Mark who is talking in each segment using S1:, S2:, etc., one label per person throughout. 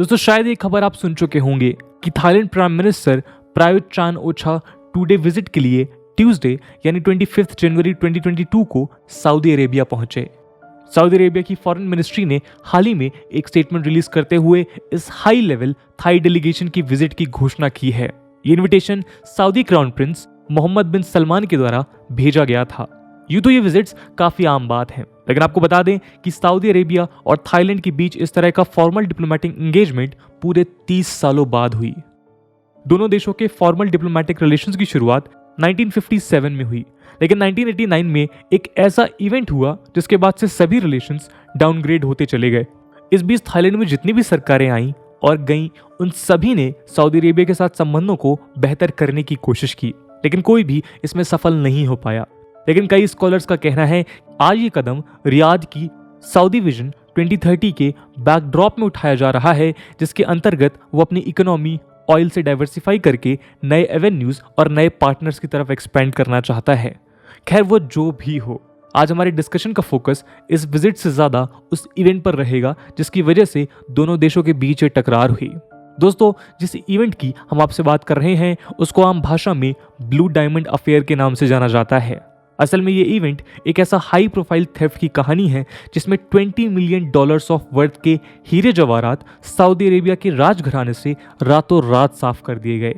S1: दोस्तों शायद ये खबर आप सुन चुके होंगे कि थाईलैंड प्राइम मिनिस्टर प्रायुत चान ओछा 2 डे विजिट के लिए ट्यूसडे यानी 25 जनवरी 2022 को सऊदी अरेबिया पहुंचे। सऊदी अरेबिया की फॉरेन मिनिस्ट्री ने हाल ही में एक स्टेटमेंट रिलीज करते हुए इस हाई लेवल थाई डेलीगेशन की विजिट की घोषणा की है। ये invitation Saudi crown prince Mohammed bin Salman के द्वारा भेजा गया था। यूं तो ये विजिट्स काफी आम बात है, लेकिन आपको बता दें कि सऊदी अरेबिया और थाईलैंड के बीच इस तरह का फॉर्मल डिप्लोमेटिक एंगेजमेंट पूरे 30 सालों बाद हुई। दोनों देशों के फॉर्मल डिप्लोमेटिक रिलेशंस की शुरुआत 1957 में हुई, लेकिन 1989 में एक ऐसा इवेंट हुआ जिसके बाद से सभी रिलेशंस डाउनग्रेड होते चले गए। इस बीच थाईलैंड में जितनी भी सरकारें आईं और गईं, उन सभी ने सऊदी अरेबिया के साथ संबंधों को बेहतर करने की कोशिश की, लेकिन कोई भी इसमें सफल नहीं हो पाया। लेकिन कई स्कॉलर्स का कहना है आज ये कदम रियाद की सऊदी विजन 2030 के बैकड्रॉप में उठाया जा रहा है, जिसके अंतर्गत वो अपनी इकोनॉमी ऑयल से डाइवर्सिफाई करके नए एवेन्यूज और नए पार्टनर्स की तरफ एक्सपेंड करना चाहता है। खैर वो जो भी हो, आज हमारे डिस्कशन का फोकस इस विजिट से ज्यादा उस इवेंट पर रहेगा जिसकी वजह से दोनों देशों के बीच टकरार हुई। दोस्तों जिस इवेंट की हम आपसे बात कर रहे हैं उसको आम भाषा में ब्लू डायमंड अफेयर के नाम से जाना जाता है। असल में ये इवेंट एक ऐसा हाई प्रोफाइल थेफ्ट की कहानी है जिसमें $20 मिलियन ऑफ वर्थ के हीरे जवाहरात सऊदी अरेबिया के राजघराने से रातों रात साफ कर दिए गए।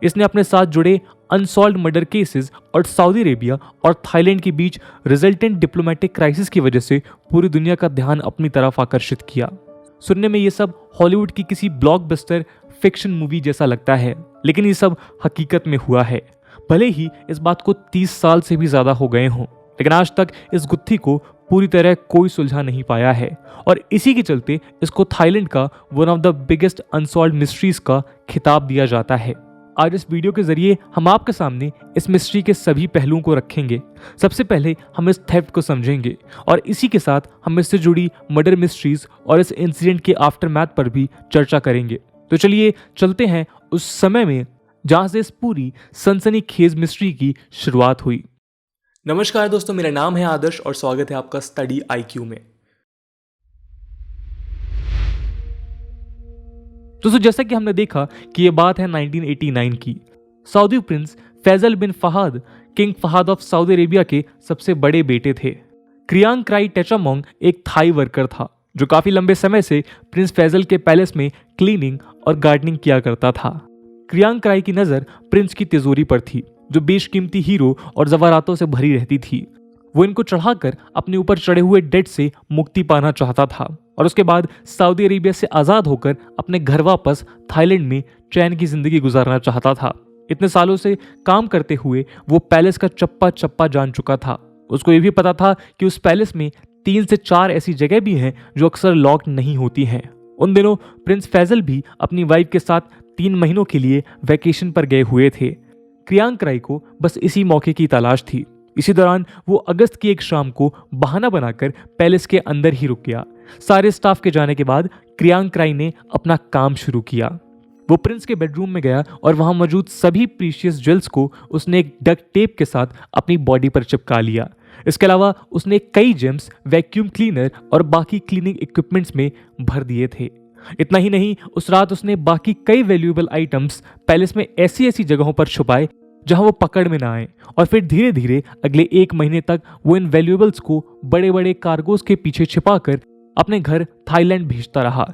S1: इसने अपने साथ जुड़े अनसॉल्व्ड मर्डर केसेस और सऊदी अरेबिया और थाईलैंड के बीच रिजल्टेंट डिप्लोमेटिक क्राइसिस की वजह से पूरी दुनिया का ध्यान अपनी तरफ आकर्षित किया। सुनने में ये सब हॉलीवुड की किसी ब्लॉकबस्टर फिक्शन मूवी जैसा लगता है, लेकिन ये सब हकीकत में हुआ है। भले ही इस बात को 30 साल से भी ज्यादा हो गए हों, लेकिन आज तक इस गुत्थी को पूरी तरह कोई सुलझा नहीं पाया है और इसी के चलते इसको थाईलैंड का one of the biggest unsolved mysteries का खिताब दिया जाता है। आज इस वीडियो के जरिए हम आपके सामने इस मिस्ट्री के सभी पहलुओं को रखेंगे। सबसे पहले हम इस थेफ्ट को समझेंगे और इसी के साथ हम इससे जुड़ी मर्डर मिस्ट्रीज और इस इंसिडेंट के आफ्टरमैथ पर भी चर्चा करेंगे। तो चलिए चलते हैं उस समय में जहां से इस पूरी सनसनीखेज मिस्ट्री की शुरुआत हुई। नमस्कार दोस्तों, मेरा नाम है आदर्श और स्वागत है आपका स्टडी IQ में। दोस्तों जैसा कि हमने देखा कि ये बात है 1989 की। Saudi prince Faisal bin Fahad king Fahad of Saudi Arabia के सबसे बड़े बेटे थे। क्रियांग क्राई टेचामोंग एक थाई वर्कर था जो काफी लंबे समय से प्रिंस फैजल के पैलेस में क्लीनिंग और गार्डनिंग किया करता था। क्रियांग क्राई की नजर प्रिंस की तिजोरी पर थी जो बेशकीमती हीरो और जवारातों से भरी रहती थी। वो इनको चढ़ाकर अपने ऊपर चढ़े हुए डेट से मुक्ति पाना चाहता था और उसके बाद सऊदी अरेबिया से आजाद होकर अपने घर वापस थाईलैंड में चैन की जिंदगी गुजारना चाहता था। इतने सालों से काम करते हुए वो पैलेस का चप्पा चप्पा जान चुका था। उसको ये भी पता था कि उस पैलेस में 3 से 4 ऐसी जगह भी हैं जो अक्सर लॉक नहीं होती हैं। उन दिनों प्रिंस फैजल भी अपनी वाइफ के साथ 3 महीनों के लिए वैकेशन पर गए हुए थे। क्रियांग क्राई को बस इसी मौके की तलाश थी। इसी दौरान वो अगस्त की एक शाम को बहाना बनाकर पैलेस के अंदर ही रुक गया। सारे स्टाफ के जाने के बाद क्रियांग क्राई ने अपना काम शुरू किया। वो प्रिंस के बेडरूम में गया और वहां मौजूद सभी प्रीशियस ज्वेल्स को उसने एक डक्ट टेप के साथ अपनी बॉडी पर चिपका लिया। इसके अलावा उसने कई जेम्स, वैक्यूम क्लीनर और बाकी क्लीनिंग इक्विपमेंट्स में भर दिए थे। इतना ही नहीं, उस रात उसने बाकी कई वैल्यूएबल आइटम्स पैलेस में ऐसी ऐसी जगहों पर छुपाए जहां वो पकड़ में ना आए और फिर धीरे धीरे अगले 1 महीने तक वो इन वैल्यूएबल्स को बड़े बड़े कार्गोस के पीछे छिपाकर अपने घर थाईलैंड भेजता रहा।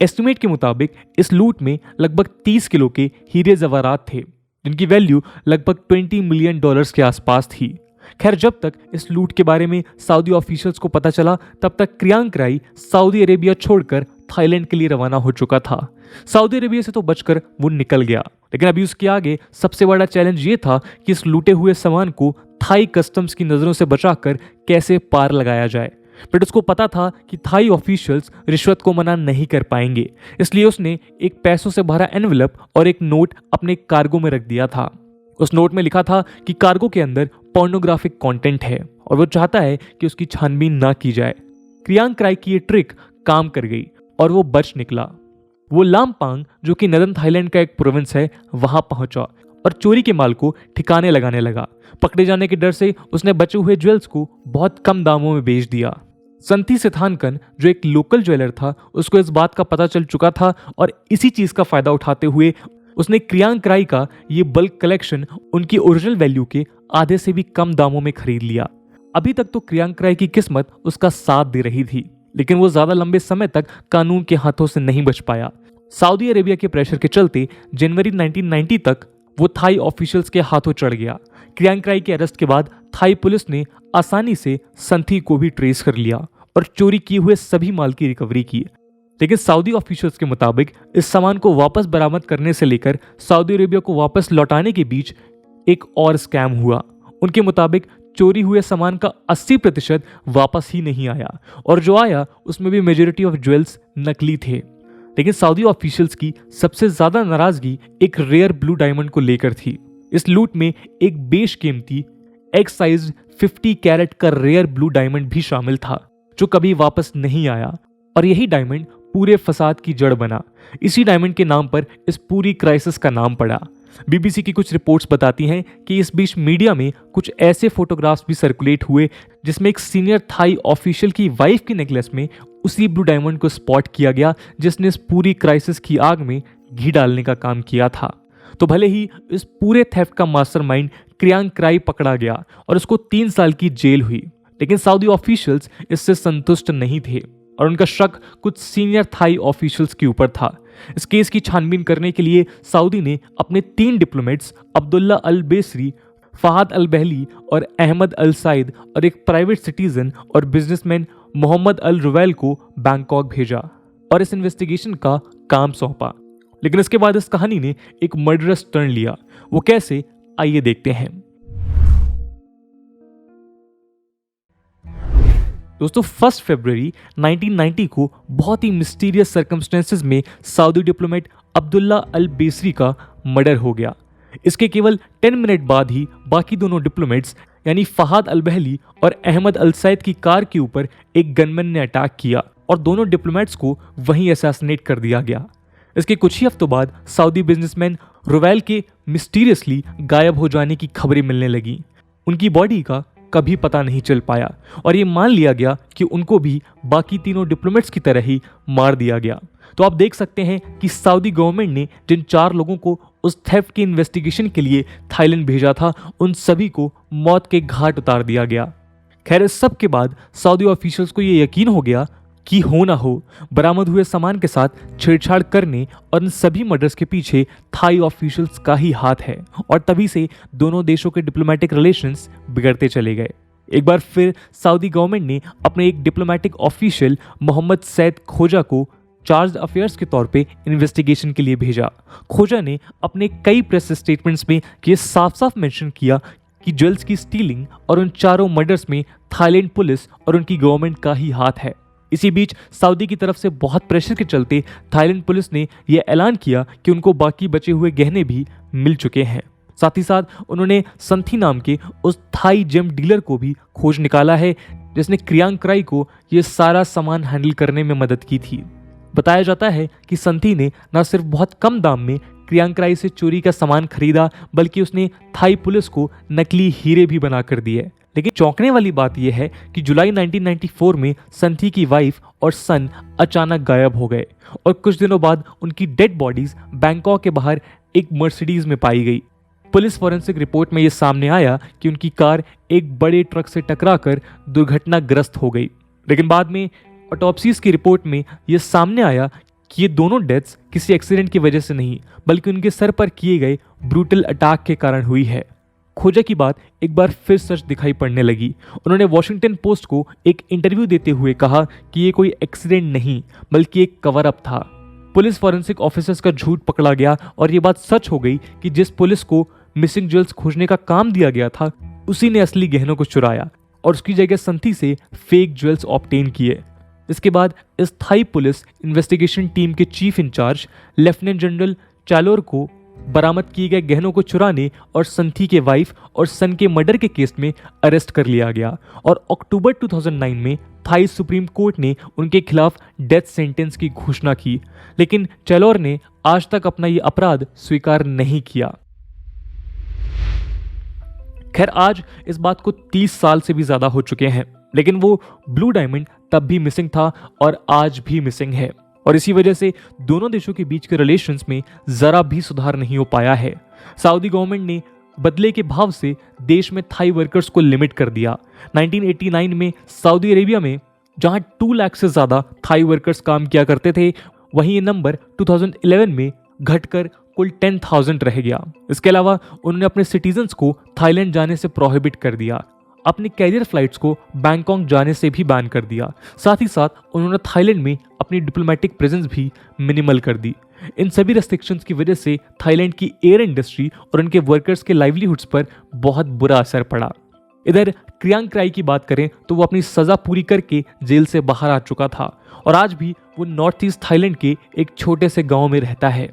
S1: एस्टिमेट के मुताबिक इस लूट में लगभग 30 किलो के हीरे जवाहरात थे जिनकी वैल्यू लगभग $20 मिलियन के आसपास थी। खैर जब तक इस लूट के बारे में सऊदी ऑफिशियल्स को पता चला तब तक क्रियांग क्राई सऊदी अरेबिया छोड़कर थाईलैंड के लिए रवाना हो चुका था। सऊदी अरेबिया से तो बचकर वो निकल गया, लेकिन अभी उसके आगे सबसे बड़ा चैलेंज ये था कि इस लूटे हुए सामान को थाई कस्टम्स की नजरों से बचाकर कैसे पार लगाया जाए। बट उसको पता था कि थाई ऑफिशियल्स रिश्वत को मना नहीं कर पाएंगे, इसलिए उसने एक पैसों से भरा एनवेलप और एक नोट अपने कार्गो में रख दिया था। उस नोट में लिखा था कि कार्गो के अंदर पोर्नोग्राफिक कंटेंट है और वो चाहता है कि उसकी छानबीन ना की जाए। क्रियांग क्राई की ये ट्रिक काम कर गई और वो बच निकला। वो लामपांग जो कि नदन थाईलैंड का एक प्रोविंस है वहां पहुंचा और चोरी के माल को ठिकाने लगाने लगा। पकड़े जाने के डर से उसने बचे हुए ज्वेल्स को बहुत कम दामों में बेच दिया। संथी सिथानकन जो एक लोकल ज्वेलर था, उसको इस बात का पता चल चुका था और इसी चीज का फायदा उठाते हुए उसने क्रियांक राय का ये बल्क कलेक्शन उनकी ओरिजिनल वैल्यू के आधे से भी कम दामों में खरीद लिया। अभी तक तो क्रियांक राय की किस्मत उसका साथ दे रही थी, लेकिन वो ज्यादा लंबे समय तक कानून के हाथों से नहीं बच पाया। सऊदी अरेबिया के प्रेशर के चलते जनवरी 1990 तक वो थाई ऑफिशियल्स के हाथों चढ़ गया। क्रियांक राय के अरेस्ट के बाद थाई पुलिस ने आसानी से संथी को भी ट्रेस कर लिया और चोरी किए हुए सभी माल की रिकवरी की। लेकिन सऊदी ऑफिशियल्स के मुताबिक इस सामान को वापस बरामद करने से लेकर सऊदी अरेबिया को वापस लौटाने के बीच एक और स्कैम हुआ। उनके मुताबिक चोरी हुए सामान का 80% वापस ही नहीं आया और जो आया उसमें भी मेजॉरिटी ऑफ ज्वेल्स नकली थे। लेकिन सऊदी ऑफिशियल्स की सबसे ज्यादा नाराजगी एक रेयर ब्लू डायमंड को लेकर थी। इस लूट में एक बेशकीमती एक्साइज्ड 50 कैरेट का रेयर ब्लू डायमंड भी शामिल था, जो कभी वापस नहीं आया और यही डायमंड पूरे फसाद की जड़ बना। इसी डायमंड के नाम पर इस पूरी क्राइसिस का नाम पड़ा। बीबीसी की कुछ रिपोर्ट्स बताती हैं कि इस बीच मीडिया में कुछ ऐसे फोटोग्राफ्स भी सर्कुलेट हुए जिसमें एक सीनियर थाई ऑफिशियल की वाइफ के नेकलेस में उसी ब्लू डायमंड को स्पॉट किया गया जिसने इस पूरी क्राइसिस की आग में घी डालने का काम किया था। तो भले ही इस पूरे थेफ्ट का मास्टरमाइंड क्रियांक राय पकड़ा गया और उसको 3 साल की जेल हुई, लेकिन सऊदी ऑफिशियल्स इससे संतुष्ट नहीं थे और उनका शक कुछ सीनियर थाई ऑफिशियल्स के ऊपर था। इस केस की छानबीन करने के लिए सऊदी ने अपने 3 डिप्लोमेट्स अब्दुल्ला अल बेसरी, फहाद अल बहली और अहमद अल साइद और एक प्राइवेट सिटीजन और बिजनेसमैन मोहम्मद अल रुवैल को बैंकॉक भेजा और इस इन्वेस्टिगेशन का काम सौंपा। लेकिन इसके बाद इस कहानी ने एक मर्डरस टर्न लिया। वो कैसे, आइए देखते हैं। दोस्तों 1 फरवरी 1990 को बहुत ही मिस्टीरियस सर्कमस्टेंसेस में सऊदी डिप्लोमेट अब्दुल्ला अल बेसरी का मर्डर हो गया। इसके केवल 10 मिनट बाद ही बाकी दोनों डिप्लोमेट्स यानी फहाद अल बहली और अहमद अल सैद की कार के ऊपर एक गनमैन ने अटैक किया और दोनों डिप्लोमेट्स को वहीं असैसिनेट कर दिया गया। इसके कुछ ही हफ्तों बाद सऊदी बिजनेसमैन रुवैल के मिस्टीरियसली गायब हो जाने की खबरें मिलने लगी। उनकी बॉडी का कभी पता नहीं चल पाया और ये मान लिया गया कि उनको भी बाकी तीनों डिप्लोमेट्स की तरह ही मार दिया गया। तो आप देख सकते हैं कि सऊदी गवर्नमेंट ने जिन 4 लोगों को उस थेफ्ट की इन्वेस्टिगेशन के लिए थाईलैंड भेजा था, उन सभी को मौत के घाट उतार दिया गया। खैर, इस सब के बाद सऊदी ऑफिशियल्स को ये यकीन हो गया कि हो ना हो बरामद हुए सामान के साथ छेड़छाड़ करने और इन सभी मर्डर्स के पीछे थाई ऑफिशियल्स का ही हाथ है और तभी से दोनों देशों के डिप्लोमेटिक रिलेशंस बिगड़ते चले गए। एक बार फिर सऊदी गवर्नमेंट ने अपने एक डिप्लोमेटिक ऑफिशियल मोहम्मद सैद खोजा को चार्ज अफेयर्स के तौर पे इन्वेस्टिगेशन के लिए भेजा। खोजा ने अपने कई प्रेस स्टेटमेंट्स में ये साफ साफ मेंशन किया कि ज्वेल्स की स्टीलिंग और उन चारों मर्डर्स में थाईलैंड पुलिस और उनकी गवर्नमेंट का ही हाथ है। इसी बीच सऊदी की तरफ से बहुत प्रेशर के चलते थाईलैंड पुलिस ने यह ऐलान किया कि उनको बाकी बचे हुए गहने भी मिल चुके हैं। साथ ही साथ उन्होंने संथी नाम के उस थाई जेम डीलर को भी खोज निकाला है जिसने क्रियांक राय को यह सारा सामान हैंडल करने में मदद की थी। बताया जाता है कि संथी ने न सिर्फ बहुत कम दाम में क्रियांक राय से चोरी का सामान खरीदा, बल्कि उसने थाई पुलिस को नकली हीरे भी बनाकर दिए। लेकिन चौंकने वाली बात यह है कि जुलाई 1994 में संथी की वाइफ और सन अचानक गायब हो गए और कुछ दिनों बाद उनकी डेड बॉडीज बैंकॉक के बाहर एक मर्सिडीज में पाई गई। पुलिस फॉरेंसिक रिपोर्ट में यह सामने आया कि उनकी कार एक बड़े ट्रक से टकराकर दुर्घटनाग्रस्त हो गई। लेकिन बाद में ऑटोप्सीज की रिपोर्ट में यह सामने आया कि ये दोनों डेथ्स किसी एक्सीडेंट की वजह से नहीं, बल्कि उनके सर पर किए गए ब्रूटल अटैक के कारण हुई है। खोजा की बात एक बार फिर सच दिखाई पड़ने लगी। उन्होंने वॉशिंगटन पोस्ट को एक इंटरव्यू देते हुए कहा कि ये कोई एक्सीडेंट नहीं, बल्कि एक कवर अप था। पुलिस फॉरेंसिक ऑफिसर्स का झूठ पकड़ा गया और ये बात सच हो गई कि जिस पुलिस को मिसिंग ज्वेल्स खोजने का काम दिया गया था, उसी ने असली गहनों को चुराया और उसकी जगह संथी से फेक ज्वेल्स ऑब्टेन किए। इसके बाद इस थाई पुलिस इन्वेस्टिगेशन टीम के चीफ इंचार्ज लेफ्टिनेंट जनरल चालोर को बरामद किए गए गहनों को चुराने और संथी के वाइफ और सन के मर्डर के केस में अरेस्ट कर लिया गया और अक्टूबर 2009 में थाई सुप्रीम कोर्ट ने उनके खिलाफ डेथ सेंटेंस की घोषणा की। लेकिन चैलोर ने आज तक अपना ये अपराध स्वीकार नहीं किया। खैर, आज इस बात को 30 साल से भी ज्यादा हो चुके हैं, लेकिन वो ब्लू डायमंड तब भी मिसिंग था और आज भी मिसिंग है। और इसी वजह से दोनों देशों के बीच के रिलेशंस में जरा भी सुधार नहीं हो पाया है। सऊदी गवर्नमेंट ने बदले के भाव से देश में थाई वर्कर्स को लिमिट कर दिया। 1989 में सऊदी अरेबिया में जहां 2 लाख से ज्यादा थाई वर्कर्स काम किया करते थे, वहीं ये नंबर 2011 में घटकर कुल 10,000 रह गया। इसके अलावा उन्होंने अपने सिटीजन्स को थाईलैंड जाने से प्रोहिबिट कर दिया, अपनी कैरियर फ्लाइट्स को बैंकॉक जाने से भी बैन कर दिया। साथ ही साथ उन्होंने थाईलैंड में अपनी डिप्लोमेटिक प्रेजेंस भी मिनिमल कर दी। इन सभी रेस्ट्रिक्शंस की वजह से थाईलैंड की एयर इंडस्ट्री और उनके वर्कर्स के लाइवलीहुड्स पर बहुत बुरा असर पड़ा। इधर क्रियांग क्राई की बात करें तो वो अपनी सजा पूरी करके जेल से बाहर आ चुका था और आज भी वो नॉर्थ ईस्ट थाईलैंड के एक छोटे से गांव में रहता है।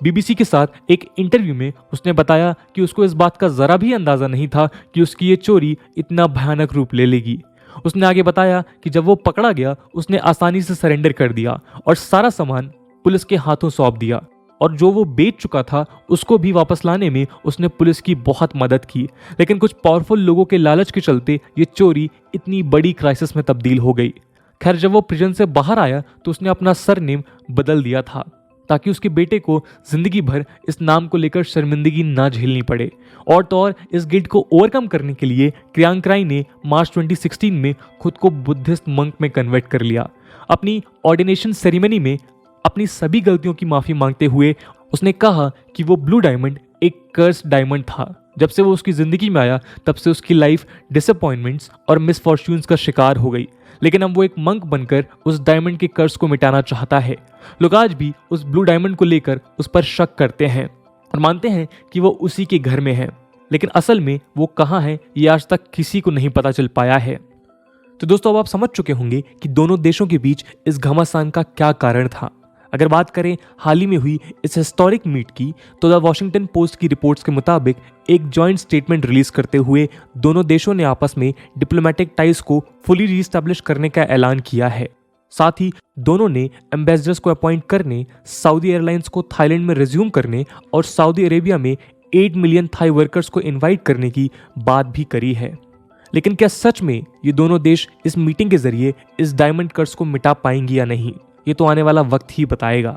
S1: बीबीसी के साथ एक इंटरव्यू में उसने बताया कि उसको इस बात का जरा भी अंदाजा नहीं था कि उसकी ये चोरी इतना भयानक रूप ले लेगी। उसने आगे बताया कि जब वो पकड़ा गया उसने आसानी से सरेंडर कर दिया और सारा सामान पुलिस के हाथों सौंप दिया, और जो वो बेच चुका था उसको भी वापस लाने में उसने पुलिस की बहुत मदद की। लेकिन कुछ पावरफुल लोगों के लालच के चलते ये चोरी इतनी बड़ी क्राइसिस में तब्दील हो गई। खैर, जब वो प्रिजन से बाहर आया तो उसने अपना सरनेम बदल दिया था ताकि उसके बेटे को जिंदगी भर इस नाम को लेकर शर्मिंदगी ना झेलनी पड़े। और तो और इस गिल्ट को ओवरकम करने के लिए क्रियांग क्राई ने मार्च 2016 में खुद को बुद्धिस्ट मंक में कन्वर्ट कर लिया। अपनी ऑर्डिनेशन सेरेमनी में अपनी सभी गलतियों की माफी मांगते हुए उसने कहा कि वो ब्लू डायमंड एक कर्स डायमंड था। जब से वो उसकी जिंदगी में आया तब से उसकी लाइफ डिसअपॉइंटमेंट्स और मिसफॉर्च्यून्स का शिकार हो गई, लेकिन अब वो एक मंक बनकर उस डायमंड के कर्स को मिटाना चाहता है। लोग आज भी उस ब्लू डायमंड को लेकर उस पर शक करते हैं और मानते हैं कि वो उसी के घर में है, लेकिन असल में वो कहाँ है ये आज तक किसी को नहीं पता चल पाया है। तो दोस्तों, अब आप समझ चुके होंगे कि दोनों देशों के बीच इस घमासान का क्या कारण था। अगर बात करें हाल ही में हुई इस हिस्टोरिक मीट की, तो द वॉशिंगटन पोस्ट की रिपोर्ट्स के मुताबिक एक जॉइंट स्टेटमेंट रिलीज करते हुए दोनों देशों ने आपस में डिप्लोमेटिक टाइज को फुली रीस्टैब्लिश करने का ऐलान किया है। साथ ही दोनों ने एम्बेसडर्स को अपॉइंट करने, सऊदी एयरलाइंस को थाईलैंड में रिज्यूम करने और सऊदी अरेबिया में 8 मिलियन थाई वर्कर्स को इन्वाइट करने की बात भी करी है। लेकिन क्या सच में ये दोनों देश इस मीटिंग के जरिए इस डायमंड कर्स को मिटा पाएंगे या नहीं, ये तो आने वाला वक्त ही बताएगा।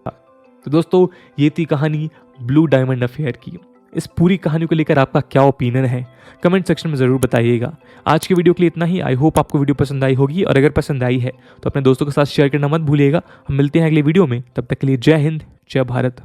S1: तो दोस्तों, ये थी कहानी ब्लू डायमंड अफेयर की। इस पूरी कहानी को लेकर आपका क्या ओपिनियन है कमेंट सेक्शन में ज़रूर बताइएगा। आज की वीडियो के लिए इतना ही। आई होप आपको वीडियो पसंद आई होगी, और अगर पसंद आई है तो अपने दोस्तों के साथ शेयर करना मत भूलिएगा। हम मिलते हैं अगले वीडियो में, तब तक के लिए जय हिंद, जय भारत।